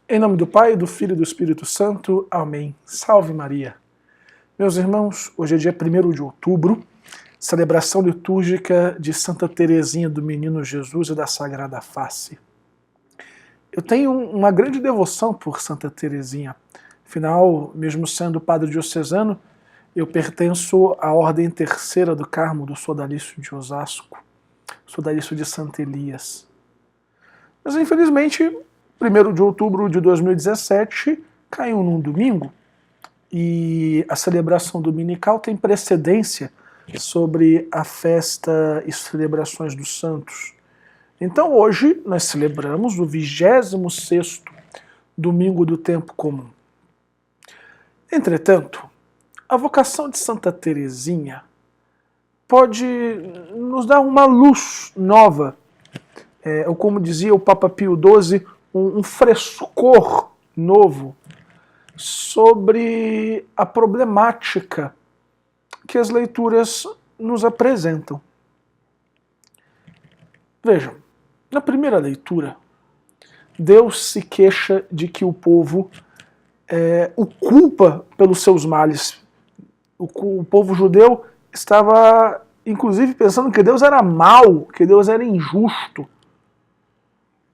Em nome do Pai, do Filho e do Espírito Santo. Amém. Salve Maria. Meus irmãos, hoje é dia 1º de outubro, celebração litúrgica de Santa Teresinha do Menino Jesus e da Sagrada Face. Eu tenho uma grande devoção por Santa Teresinha. Afinal, mesmo sendo padre diocesano, eu pertenço à Ordem Terceira do Carmo do Sodalício de Osasco, Sodalício de Santo Elias. Mas infelizmente, 1º de outubro de 2017 caiu num domingo e a celebração dominical tem precedência sobre a festa e celebrações dos santos. Então hoje nós celebramos o 26º domingo do tempo comum. Entretanto, a vocação de Santa Teresinha pode nos dar uma luz nova, ou como dizia o Papa Pio XII, um frescor novo sobre a problemática que as leituras nos apresentam. Vejam, na primeira leitura, Deus se queixa de que o povo o culpa pelos seus males. O povo judeu estava, inclusive, pensando que Deus era mau, que Deus era injusto,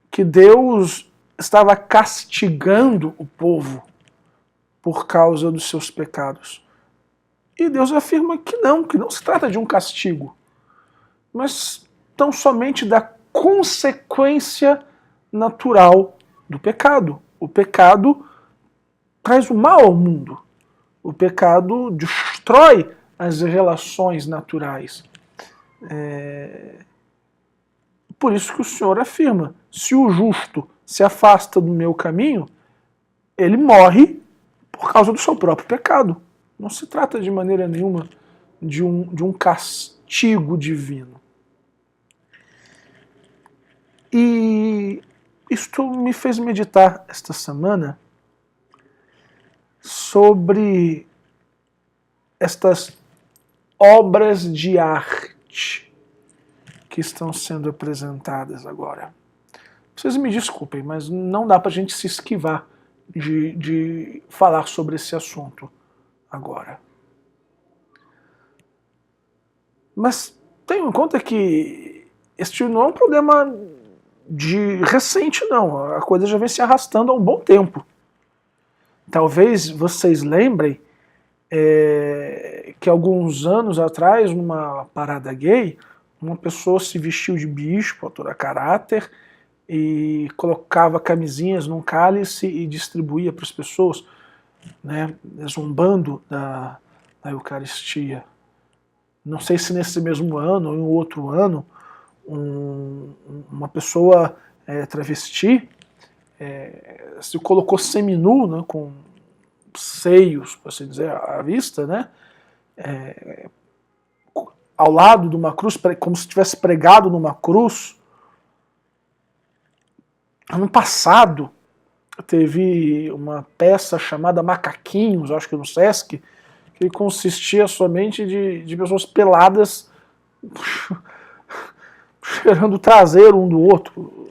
que Deus estava castigando o povo por causa dos seus pecados. E Deus afirma que não se trata de um castigo, mas tão somente da consequência natural do pecado. O pecado traz o mal ao mundo. O pecado destrói as relações naturais. Por isso que o Senhor afirma, se o justo se afasta do meu caminho, ele morre por causa do seu próprio pecado. Não se trata de maneira nenhuma de um castigo divino. E isto me fez meditar esta semana sobre estas obras de arte que estão sendo apresentadas agora. Vocês me desculpem, mas não dá para a gente se esquivar de falar sobre esse assunto agora. Mas tenham em conta que este não é um problema recente, não. A coisa já vem se arrastando há um bom tempo. Talvez vocês lembrem que alguns anos atrás, numa parada gay, uma pessoa se vestiu de bispo, a todo caráter, e colocava camisinhas num cálice e distribuía para as pessoas, né, zombando da Eucaristia. Não sei se nesse mesmo ano ou em outro ano, uma pessoa travesti se colocou seminu, né, com seios, por assim dizer, à vista, né, ao lado de uma cruz, como se tivesse pregado numa cruz. Ano passado teve uma peça chamada Macaquinhos, acho que no Sesc, que consistia somente de pessoas peladas cheirando o traseiro um do outro.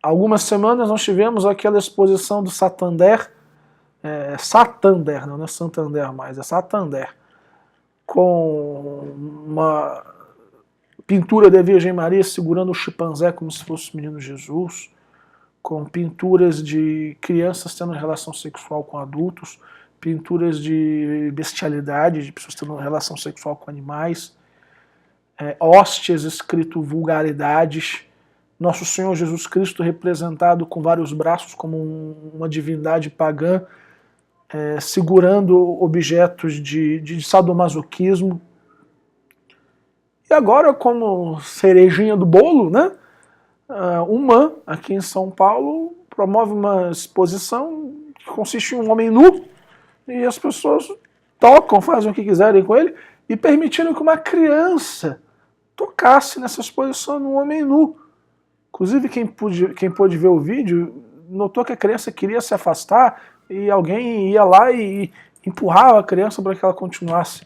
Algumas semanas nós tivemos aquela exposição do Santander, não é Santander mais, é Santander, com uma pintura da Virgem Maria segurando o chimpanzé como se fosse o menino Jesus, com pinturas de crianças tendo relação sexual com adultos, pinturas de bestialidade, de pessoas tendo relação sexual com animais, hóstias escrito vulgaridades, Nosso Senhor Jesus Cristo representado com vários braços como uma divindade pagã, segurando objetos de sadomasoquismo. E agora, como cerejinha do bolo, né, uma, aqui em São Paulo, promove uma exposição que consiste em um homem nu, e as pessoas tocam, fazem o que quiserem com ele, e permitindo que uma criança tocasse nessa exposição num homem nu. Inclusive, quem pôde ver o vídeo notou que a criança queria se afastar e alguém ia lá e empurrava a criança para que ela continuasse.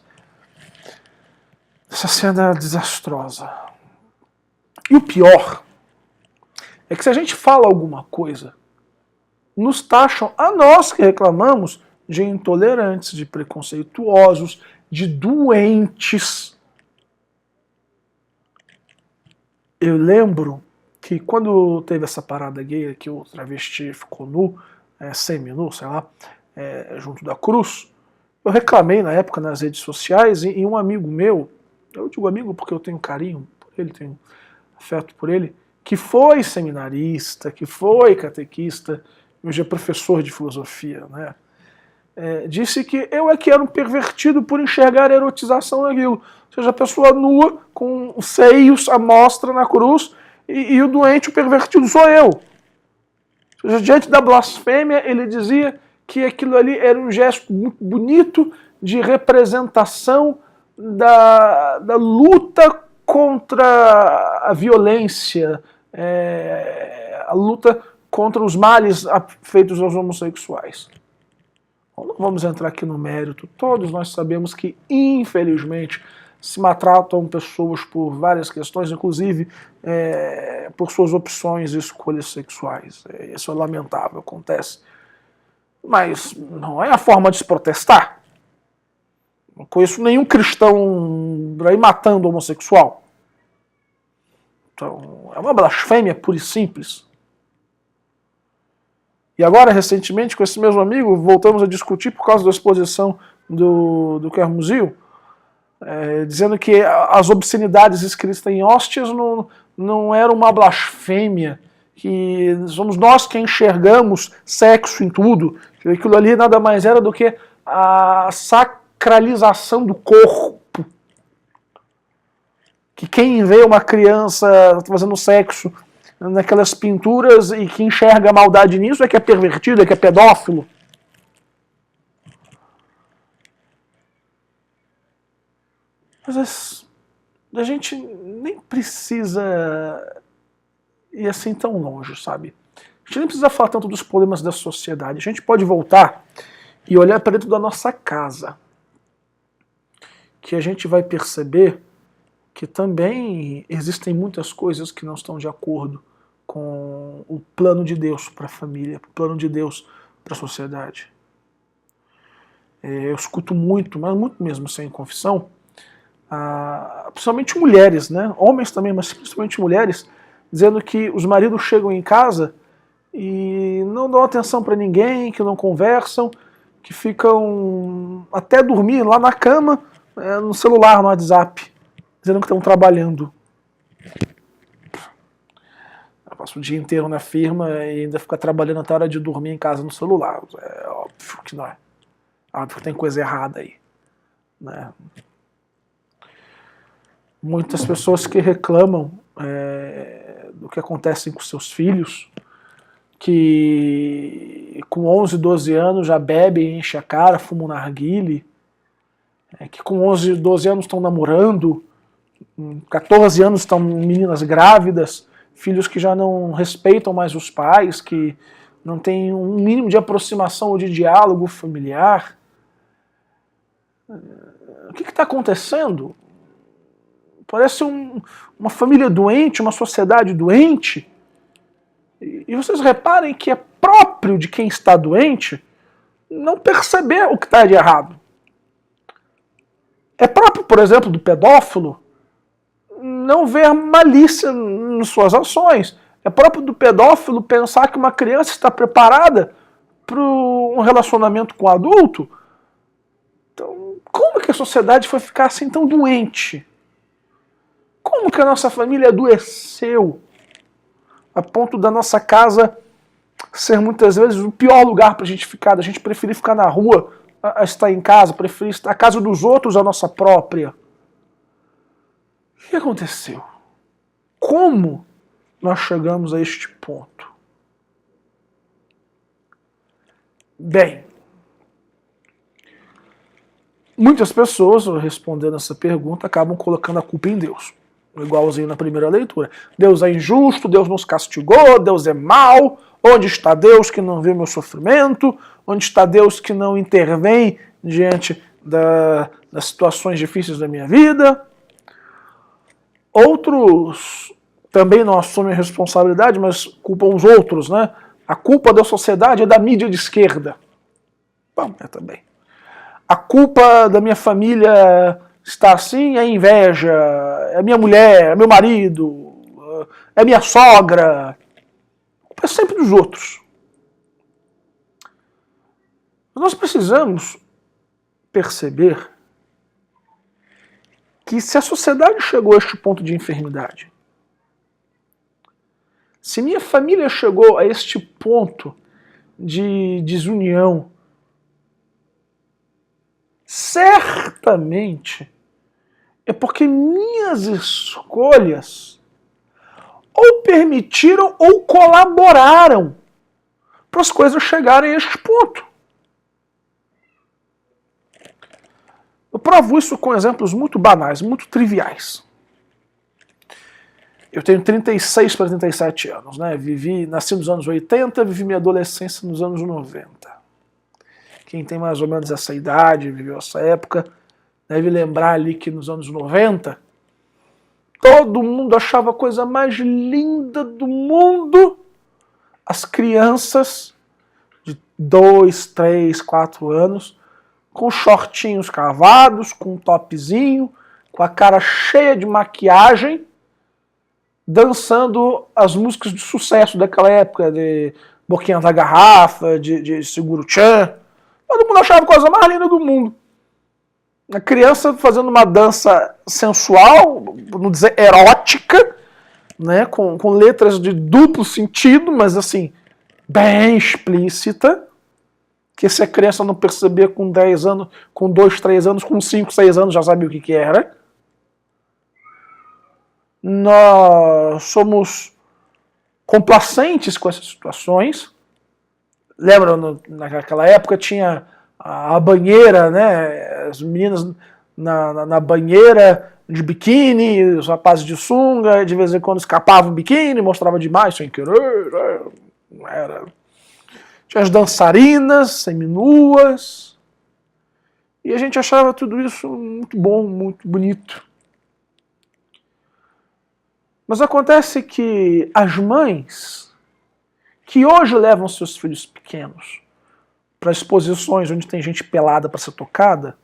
Essa cena é desastrosa. E o pior é que se a gente fala alguma coisa nos taxam, a nós que reclamamos, de intolerantes, de preconceituosos, de doentes. Eu lembro que quando teve essa parada gay, que o travesti ficou nu, semi-nu, sei lá, junto da cruz, eu reclamei na época nas redes sociais e um amigo meu, eu digo amigo porque eu tenho carinho por ele, tenho afeto por ele, que foi seminarista, que foi catequista, hoje é professor de filosofia, né? Disse que eu é que era um pervertido por enxergar a erotização naquilo. Ou seja, a pessoa nua, com os seios à mostra na cruz, e o doente, o pervertido, sou eu. Ou seja, diante da blasfêmia, ele dizia que aquilo ali era um gesto muito bonito de representação da luta contra a violência, a luta contra os males feitos aos homossexuais. Não vamos entrar aqui no mérito, todos nós sabemos que, infelizmente, se maltratam pessoas por várias questões, inclusive por suas opções e escolhas sexuais. Isso é lamentável, acontece. Mas não é a forma de se protestar. Não conheço nenhum cristão aí matando homossexual. Então, é uma blasfêmia pura e simples. E agora, recentemente, com esse mesmo amigo, voltamos a discutir por causa da exposição do Kermuzio, dizendo que as obscenidades escritas em hóstias não eram uma blasfêmia, que somos nós que enxergamos sexo em tudo, que aquilo ali nada mais era do que a sacralização do corpo. Que quem vê uma criança fazendo sexo naquelas pinturas e que enxerga a maldade nisso é que é pervertido, é que é pedófilo. Mas a gente nem precisa ir assim tão longe, sabe? A gente nem precisa falar tanto dos problemas da sociedade. A gente pode voltar e olhar para dentro da nossa casa, que a gente vai perceber que também existem muitas coisas que não estão de acordo com o plano de Deus para a família, o plano de Deus para a sociedade. Eu escuto muito, mas muito mesmo sem confissão, principalmente mulheres, né? Homens também, mas principalmente mulheres, dizendo que os maridos chegam em casa e não dão atenção para ninguém, que não conversam, que ficam até dormir lá na cama, no celular, no WhatsApp, dizendo que estão trabalhando. Eu passo o dia inteiro na firma e ainda fica trabalhando até a hora de dormir em casa no celular. É óbvio que não é. Óbvio que tem coisa errada aí, né? Muitas pessoas que reclamam do que acontece com seus filhos, que com 11, 12 anos já bebem, enche a cara, fumam narguile, que com 11, 12 anos estão namorando, 14 anos estão meninas grávidas, filhos que já não respeitam mais os pais, que não têm um mínimo de aproximação ou de diálogo familiar. O que está acontecendo? Parece uma família doente, uma sociedade doente. E vocês reparem que é próprio de quem está doente não perceber o que está de errado. É próprio, por exemplo, do pedófilo não ver malícia em suas ações. É próprio do pedófilo pensar que uma criança está preparada para um relacionamento com um adulto. Então, como que a sociedade foi ficar assim tão doente? Como que a nossa família adoeceu a ponto da nossa casa ser muitas vezes o pior lugar para a gente ficar, da gente preferir ficar na rua a estar em casa, preferir estar na casa dos outros a nossa própria? O que aconteceu? Como nós chegamos a este ponto? Bem, muitas pessoas, respondendo essa pergunta, acabam colocando a culpa em Deus. Igualzinho na primeira leitura. Deus é injusto, Deus nos castigou, Deus é mau. Onde está Deus que não viu meu sofrimento? Onde está Deus que não intervém diante das situações difíceis da minha vida? Outros também não assumem a responsabilidade, mas culpam os outros, né? A culpa da sociedade é da mídia de esquerda. Bom, é também. A culpa da minha família estar assim é inveja, é minha mulher, é meu marido, é minha sogra. A culpa é sempre dos outros. Nós precisamos perceber que se a sociedade chegou a este ponto de enfermidade, se minha família chegou a este ponto de desunião, certamente é porque minhas escolhas ou permitiram ou colaboraram para as coisas chegarem a este ponto. Eu provo isso com exemplos muito banais, muito triviais. Eu tenho 36 para 37 anos, né? Nasci nos anos 80, vivi minha adolescência nos anos 90. Quem tem mais ou menos essa idade, viveu essa época, deve lembrar ali que nos anos 90, todo mundo achava a coisa mais linda do mundo as crianças de 2, 3, 4 anos com shortinhos cavados, com um topzinho, com a cara cheia de maquiagem, dançando as músicas de sucesso daquela época, de Boquinha da Garrafa, de Seguro Tchan. Todo mundo achava a coisa mais linda do mundo. A criança fazendo uma dança sensual, vamos dizer erótica, né, com letras de duplo sentido, mas assim, bem explícita, que se a criança não perceber com 10 anos, com 2, 3 anos, com 5, 6 anos já sabia o que era. Nós somos complacentes com essas situações. Lembra, naquela época tinha a banheira, né? As meninas na banheira de biquíni, os rapazes de sunga, de vez em quando escapavam o biquíni, mostrava demais, sem querer. Não era. Tinha as dançarinas seminuas. E a gente achava tudo isso muito bom, muito bonito. Mas acontece que as mães que hoje levam seus filhos pequenos para exposições onde tem gente pelada para ser tocada,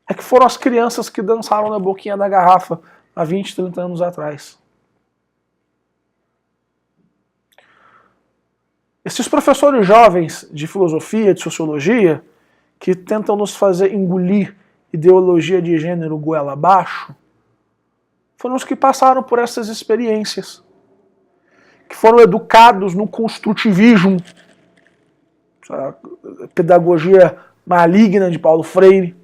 é que foram as crianças que dançaram na Boquinha da Garrafa há 20, 30 anos atrás. Esses professores jovens de filosofia, de sociologia, que tentam nos fazer engolir ideologia de gênero goela abaixo, foram os que passaram por essas experiências, que foram educados no construtivismo, a pedagogia maligna de Paulo Freire,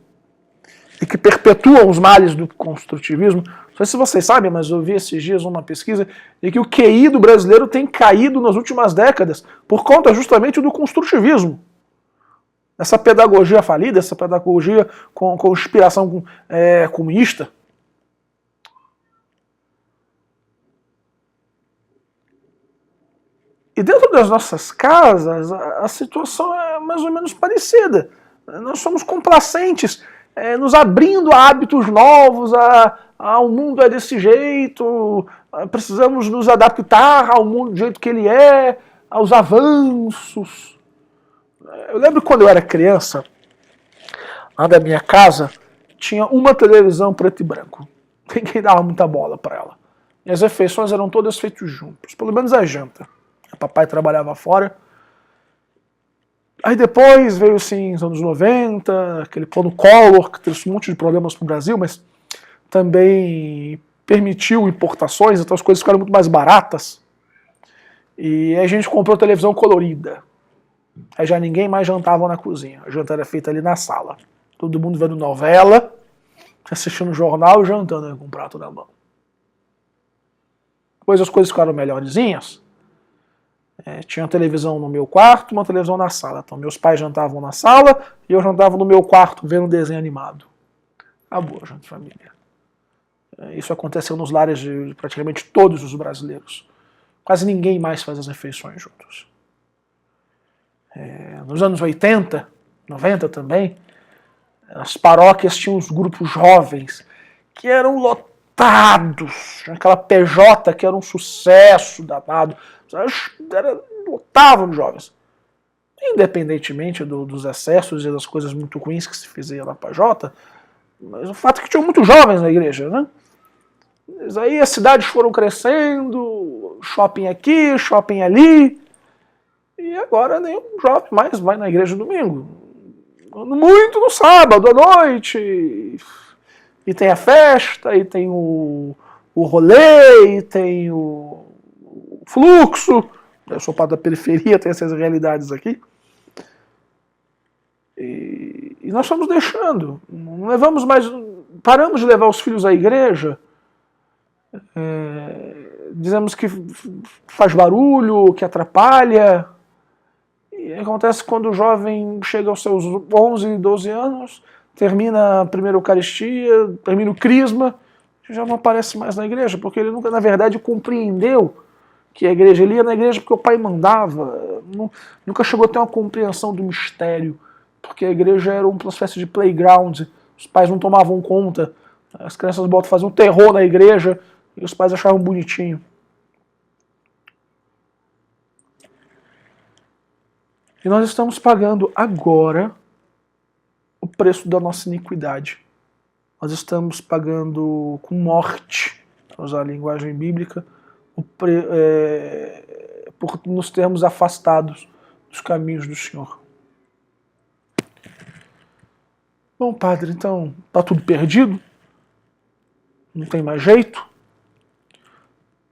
e que perpetuam os males do construtivismo. Não sei se vocês sabem, mas eu vi esses dias uma pesquisa de que o QI do brasileiro tem caído nas últimas décadas por conta justamente do construtivismo. Essa pedagogia falida, essa pedagogia com inspiração comunista. E dentro das nossas casas, a situação é mais ou menos parecida. Nós somos complacentes, nos abrindo a hábitos novos, o mundo é desse jeito, precisamos nos adaptar ao mundo do jeito que ele é, aos avanços. Eu lembro quando eu era criança, lá da minha casa, tinha uma televisão preto e branco. Ninguém dava muita bola para ela. E as refeições eram todas feitas juntas, pelo menos a janta. Papai trabalhava fora. Aí depois veio assim, os anos 90, aquele plano Collor, que trouxe um monte de problemas para o Brasil, mas também permitiu importações, então as coisas ficaram muito mais baratas. E aí a gente comprou televisão colorida. Aí já ninguém mais jantava na cozinha. A janta era feita ali na sala. Todo mundo vendo novela, assistindo jornal e jantando com um prato na mão. Depois as coisas ficaram melhorzinhas. Tinha uma televisão no meu quarto, uma televisão na sala. Então meus pais jantavam na sala e eu jantava no meu quarto vendo um desenho animado. Acabou a janta de família. Isso aconteceu nos lares de praticamente todos os brasileiros. Quase ninguém mais faz as refeições juntos. Nos anos 80, 90 também, as paróquias tinham os grupos jovens que eram lotados. Aquela PJ que era um sucesso danado. Era acreditavam nos jovens. Independentemente dos excessos e das coisas muito ruins que se fizeram lá para Jota, mas o fato é que tinham muitos jovens na igreja, né? Mas aí as cidades foram crescendo, shopping aqui, shopping ali, e agora nenhum jovem mais vai na igreja no domingo. Muito no sábado à noite, e tem a festa, e tem o rolê, e tem o fluxo. Eu sou parte da periferia, tem essas realidades aqui. E nós estamos deixando, não levamos mais, paramos de levar os filhos à igreja, dizemos que faz barulho, que atrapalha. E acontece quando o jovem chega aos seus 11, 12 anos, termina a primeira Eucaristia, termina o Crisma, já não aparece mais na igreja, porque ele nunca, na verdade, compreendeu que a igreja, ele ia na igreja porque o pai mandava, nunca chegou a ter uma compreensão do mistério, porque a igreja era uma espécie de playground, os pais não tomavam conta, as crianças faziam terror na igreja, e os pais achavam bonitinho. E nós estamos pagando agora o preço da nossa iniquidade. Nós estamos pagando com morte, para usar a linguagem bíblica, por nos termos afastados dos caminhos do Senhor. Bom, padre, então está tudo perdido? Não tem mais jeito?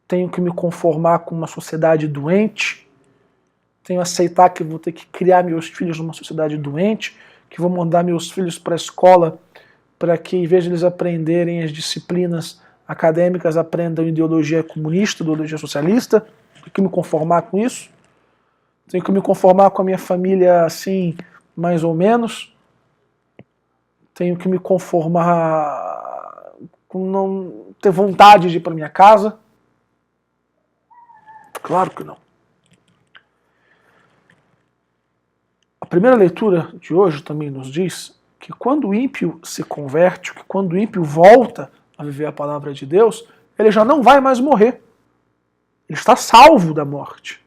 Tenho que me conformar com uma sociedade doente? Tenho que aceitar que vou ter que criar meus filhos numa sociedade doente? Que vou mandar meus filhos para a escola para que, em vez de eles aprenderem as disciplinas acadêmicas, aprendam ideologia comunista, ideologia socialista? Tenho que me conformar com isso? Tenho que me conformar com a minha família assim, mais ou menos? Tenho que me conformar com não ter vontade de ir para minha casa? Claro que não. A primeira leitura de hoje também nos diz que quando o ímpio se converte, que quando o ímpio volta a viver a palavra de Deus, ele já não vai mais morrer. Ele está salvo da morte.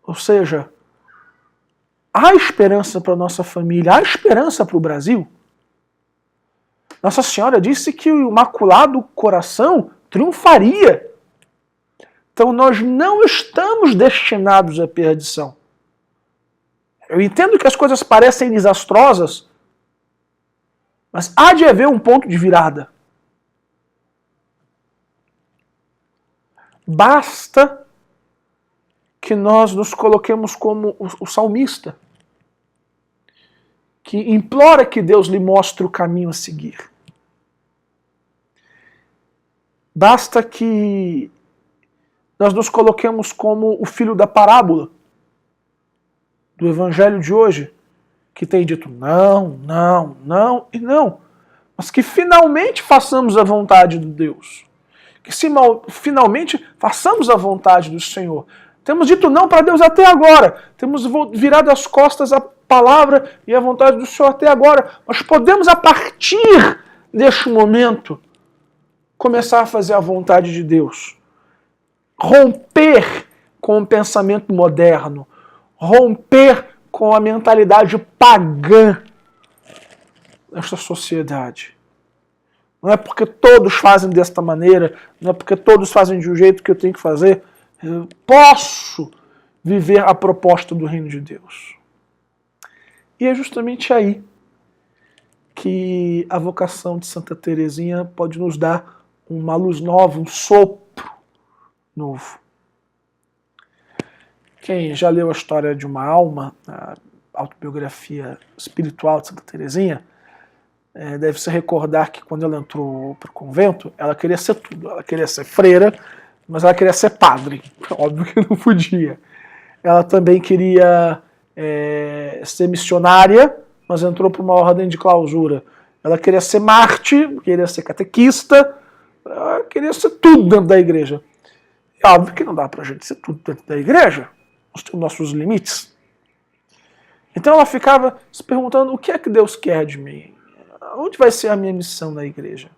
Ou seja, há esperança para a nossa família, há esperança para o Brasil. Nossa Senhora disse que o Imaculado Coração triunfaria. Então nós não estamos destinados à perdição. Eu entendo que as coisas parecem desastrosas, mas há de haver um ponto de virada. Basta que nós nos coloquemos como o salmista, que implora que Deus lhe mostre o caminho a seguir. Basta que nós nos coloquemos como o filho da parábola do evangelho de hoje, que tem dito não, não, não e não, mas que finalmente façamos a vontade de Deus, que finalmente façamos a vontade do Senhor. Temos dito não para Deus até agora, temos virado as costas à palavra e à vontade do Senhor até agora, mas podemos a partir deste momento começar a fazer a vontade de Deus, romper com o pensamento moderno, romper com a mentalidade pagã desta sociedade. Não é porque todos fazem desta maneira, não é porque todos fazem de um jeito que eu tenho que fazer, eu posso viver a proposta do reino de Deus. E é justamente aí que a vocação de Santa Teresinha pode nos dar uma luz nova, um sopro novo. Quem já leu a história de uma alma, a autobiografia espiritual de Santa Teresinha, deve se recordar que quando ela entrou para o convento, ela queria ser tudo. Ela queria ser freira, mas ela queria ser padre. Óbvio que não podia. Ela também queria ser missionária, mas entrou para uma ordem de clausura. Ela queria ser mártir, queria ser catequista, ela queria ser tudo dentro da igreja. É óbvio que não dá para a gente ser tudo dentro da igreja. Nós temos nossos limites. Então ela ficava se perguntando, o que é que Deus quer de mim? Onde vai ser a minha missão na igreja?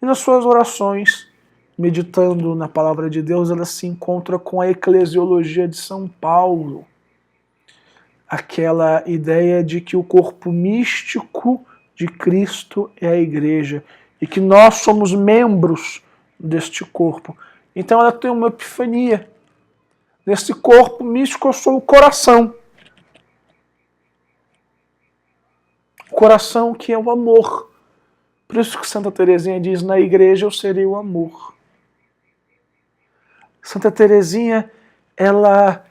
E nas suas orações, meditando na palavra de Deus, ela se encontra com a eclesiologia de São Paulo. Aquela ideia de que o corpo místico de Cristo é a igreja e que nós somos membros deste corpo. Então ela tem uma epifania. Nesse corpo místico eu sou o coração. O coração que é o amor. Por isso que Santa Teresinha diz, na igreja eu serei o amor. Santa Teresinha, ela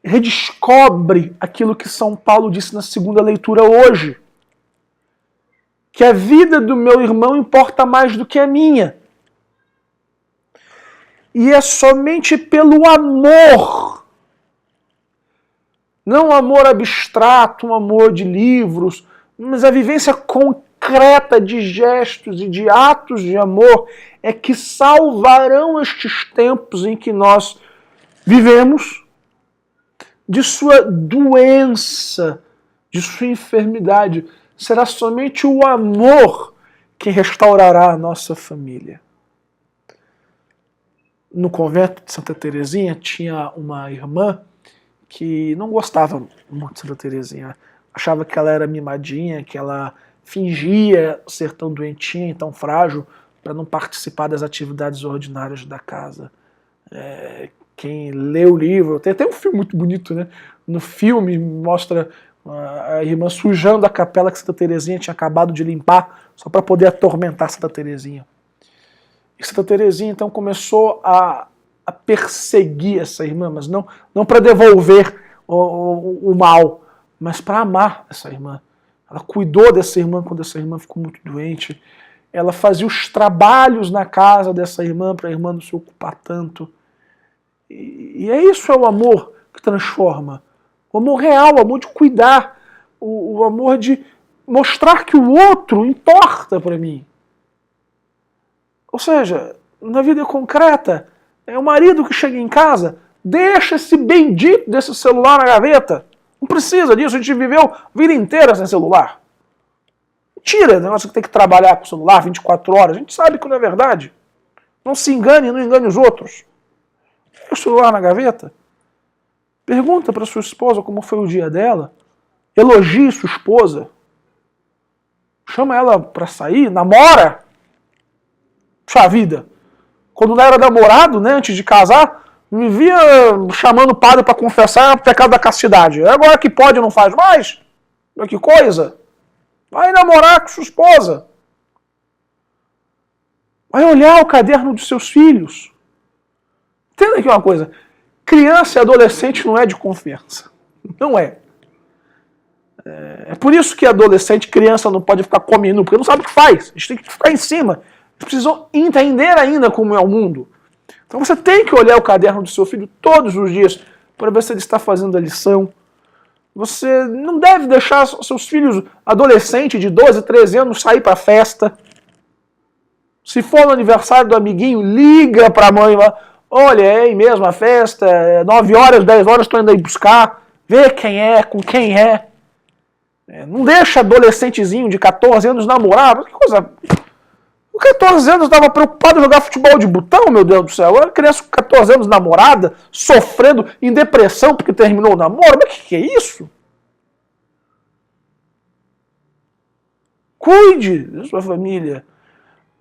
redescobre aquilo que São Paulo disse na segunda leitura hoje. Que a vida do meu irmão importa mais do que a minha. E é somente pelo amor, não um amor abstrato, um amor de livros, mas a vivência concreta de gestos e de atos de amor é que salvarão estes tempos em que nós vivemos de sua doença, de sua enfermidade. Será somente o amor que restaurará a nossa família. No convento de Santa Teresinha tinha uma irmã que não gostava muito de Santa Teresinha. Achava que ela era mimadinha, que ela fingia ser tão doentinha e tão frágil para não participar das atividades ordinárias da casa. Quem lê o livro, tem até um filme muito bonito, né? No filme mostra a irmã sujando a capela que Santa Teresinha tinha acabado de limpar só para poder atormentar Santa Teresinha. E Santa Teresinha então começou a perseguir essa irmã, mas não para devolver o mal, mas para amar essa irmã. Ela cuidou dessa irmã quando essa irmã ficou muito doente. Ela fazia os trabalhos na casa dessa irmã para a irmã não se ocupar tanto. E é isso, é o amor que transforma. O amor real, o amor de cuidar, o amor de mostrar que o outro importa para mim. Ou seja, na vida concreta, é o marido que chega em casa, deixa esse bendito desse celular na gaveta. Não precisa disso, a gente viveu a vida inteira sem celular. Tira o negócio que tem que trabalhar com o celular 24 horas, a gente sabe que não é verdade. Não se engane, não engane os outros. Deixa o celular na gaveta. Pergunta para sua esposa como foi o dia dela. Elogie sua esposa. Chama ela para sair, namora. Puxa vida. Quando não era namorado, né, antes de casar, me via chamando o padre para confessar o pecado da castidade. Agora que pode não faz mais? Olha que coisa. Vai namorar com sua esposa. Vai olhar o caderno dos seus filhos. Entenda aqui uma coisa. Criança e adolescente não é de confiança. Não é. É por isso que adolescente, criança não pode ficar comendo, porque não sabe o que faz. A gente tem que ficar em cima. Eles precisam entender ainda como é o mundo. Então você tem que olhar o caderno do seu filho todos os dias para ver se ele está fazendo a lição. Você não deve deixar seus filhos adolescentes de 12, 13 anos sair para festa. Se for no aniversário do amiguinho, liga para a mãe lá. Olha, é aí mesmo a festa, 9 horas, 10 horas estou indo aí buscar. Vê quem é, com quem é. Não deixa adolescentezinho de 14 anos namorar. Que coisa... Com 14 anos estava preocupado em jogar futebol de botão, meu Deus do céu. Uma criança com 14 anos namorada, sofrendo em depressão porque terminou o namoro. Mas que é isso? Cuide da sua família.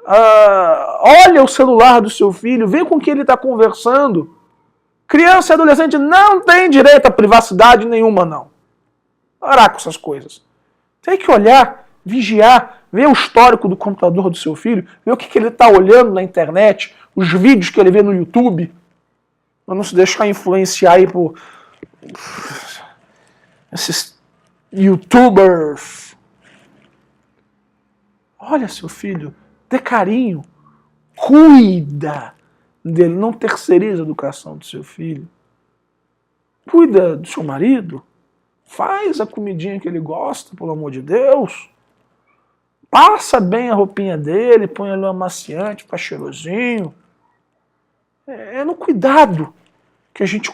Olha o celular do seu filho, vê com quem ele está conversando. Criança e adolescente não tem direito à privacidade nenhuma, não. Parar com essas coisas. Tem que olhar, vigiar, ver o histórico do computador do seu filho, ver o que ele está olhando na internet, os vídeos que ele vê no YouTube, para não se deixar influenciar aí por esses youtubers. Olha seu filho, dê carinho, cuida dele, não terceiriza a educação do seu filho. Cuida do seu marido, faz a comidinha que ele gosta, pelo amor de Deus. Passa bem a roupinha dele, põe ali um amaciante, faz cheirosinho. É no cuidado que a gente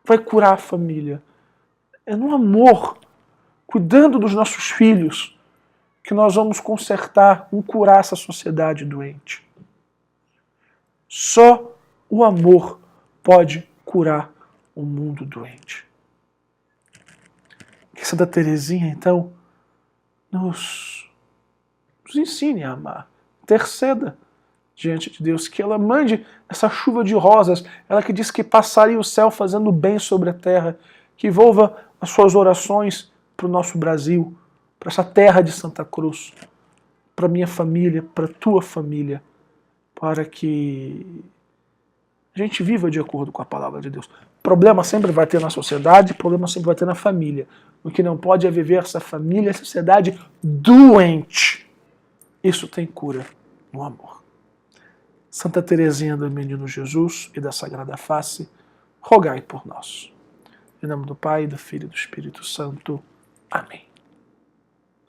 vai curar a família. É no amor, cuidando dos nossos filhos, que nós vamos consertar, curar essa sociedade doente. Só o amor pode curar o mundo doente. Que Santa Teresinha, então, nos ensine a amar. Interceda diante de Deus, que ela mande essa chuva de rosas, ela que diz que passaria o céu fazendo bem sobre a terra, que envolva as suas orações para o nosso Brasil, para essa terra de Santa Cruz, para minha família, para a tua família, para que a gente viva de acordo com a palavra de Deus. Problema sempre vai ter na sociedade, problema sempre vai ter na família. O que não pode é viver essa família, essa sociedade doente. Isso tem cura no amor. Santa Teresinha do Menino Jesus e da Sagrada Face, rogai por nós. Em nome do Pai, do Filho e do Espírito Santo. Amém.